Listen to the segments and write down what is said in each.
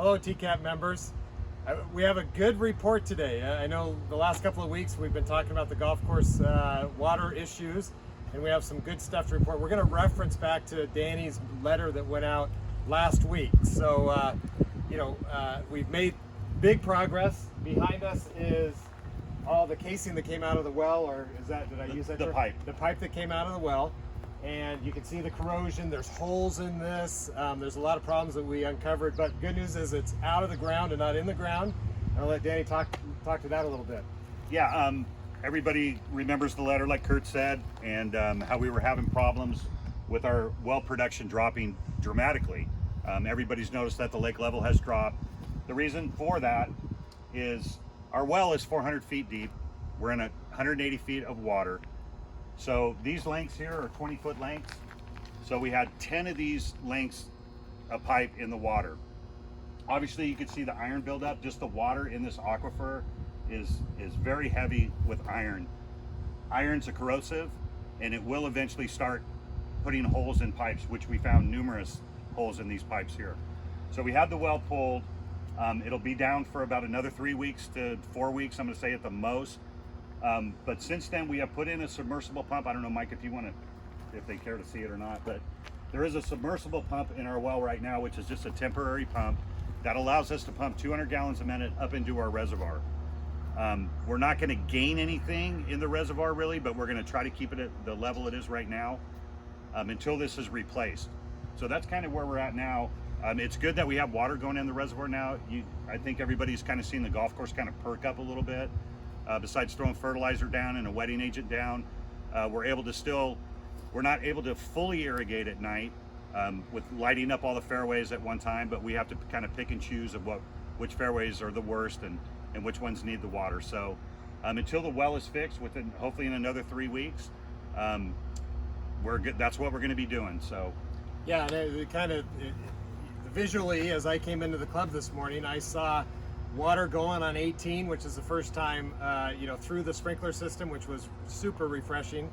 Hello, TCAP members. We have a good report today. I know the last couple of weeks we've been talking about the golf course water issues, and we have some good stuff to report. We're going to reference back to Danny's letter that went out last week. So, we've made big progress. Behind us is all the casing that came out of the well, or is that, did I use that the term? pipe. The pipe that came out of the well. And you can see the corrosion. There's holes in this. There's a lot of problems that we uncovered, but good news is it's out of the ground and not in the ground. I'll let Danny talk to that a little bit. Yeah, everybody remembers the letter, like Kurt said, and how we were having problems with our well production dropping dramatically. Everybody's noticed that the lake level has dropped. The reason for that is our well is 400 feet deep. We're in 180 feet of water. So these lengths here are 20-foot lengths. So we had 10 of these lengths of pipe in the water. Obviously you can see the iron buildup. Just the water in this aquifer is very heavy with iron. Iron's a corrosive, and it will eventually start putting holes in pipes, which we found numerous holes in these pipes here. So we had the well pulled. It'll be down for about another 3 weeks to 4 weeks, I'm gonna say at the most. But since then we have put in a submersible pump. I don't know, Mike, if they care to see it or not, but there is a submersible pump in our well right now, which is just a temporary pump that allows us to pump 200 gallons a minute up into our reservoir. We're not going to gain anything in the reservoir really, but we're going to try to keep it at the level it is right now until this is replaced. So that's kind of where we're at now. It's good that we have water going in the reservoir now. I think everybody's kind of seen the golf course kind of perk up a little bit. Besides throwing fertilizer down and a wetting agent down, we're not able to fully irrigate at night with lighting up all the fairways at one time, but we have to kind of pick and choose of which fairways are the worst and which ones need the water. So until the well is fixed, hopefully in another 3 weeks, we're good. That's what we're going to be doing. So yeah, and visually, as I came into the club this morning, I saw water going on 18, which is the first time through the sprinkler system, which was super refreshing.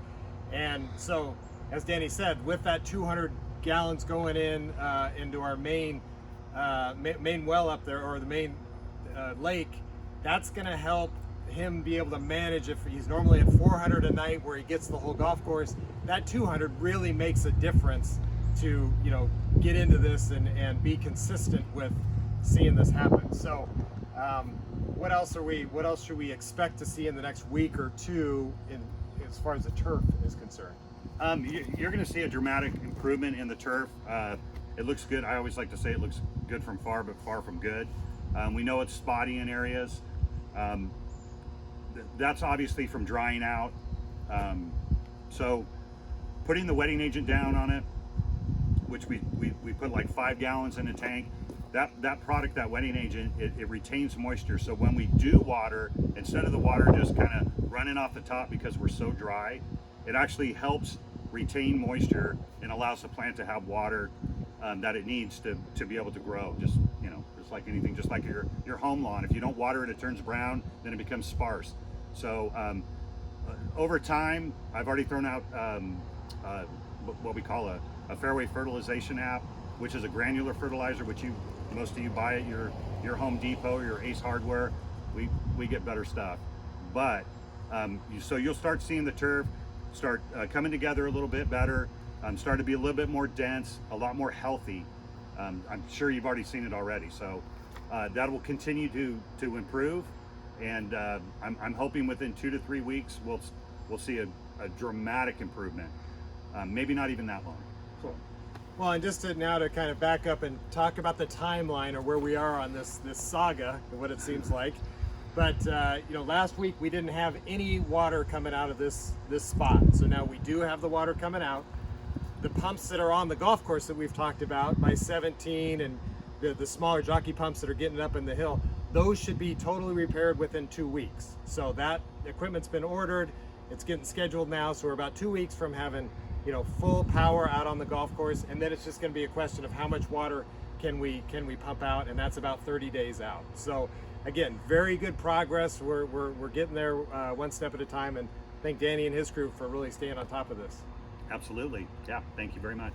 And so, as Danny said, with that 200 gallons going into our main well up there, or the main lake, that's going to help him be able to manage. If he's normally at 400 a night where he gets the whole golf course, that 200 really makes a difference to get into this and be consistent with seeing this happen. So what else should we expect to see in the next week or two as far as the turf is concerned? You're going to see a dramatic improvement in the turf. It looks good. I always like to say it looks good from far, but far from good. We know it's spotty in areas. That's obviously from drying out. So putting the wetting agent down on it, which we put like 5 gallons in a tank, that product, that wetting agent, it retains moisture. So when we do water, instead of the water just kind of running off the top because we're so dry, it actually helps retain moisture and allows the plant to have water that it needs to be able to grow. Just like anything, just like your home lawn. If you don't water it, it turns brown, then it becomes sparse. So over time, I've already thrown out what we call a fairway fertilization app, which is a granular fertilizer, which most of you buy at your Home Depot or your Ace Hardware. We get better stuff, but so you'll start seeing the turf start coming together a little bit better, start to be a little bit more dense, a lot more healthy. I'm sure you've already seen it already, so that will continue to improve, and I'm hoping within 2 to 3 weeks we'll see a dramatic improvement. Maybe not even that long. Cool. Well, and just now to kind of back up and talk about the timeline or where we are on this saga, what it seems like. But last week we didn't have any water coming out of this spot. So now we do have the water coming out. The pumps that are on the golf course that we've talked about, by 17, and the smaller jockey pumps that are getting up in the hill, those should be totally repaired within 2 weeks. So that equipment's been ordered. It's getting scheduled now. So we're about 2 weeks from having full power out on the golf course, and then it's just going to be a question of how much water can we pump out, and that's about 30 days out. So again, very good progress. We're getting there one step at a time, and thank Danny and his crew for really staying on top of this. Absolutely. Yeah, thank you very much.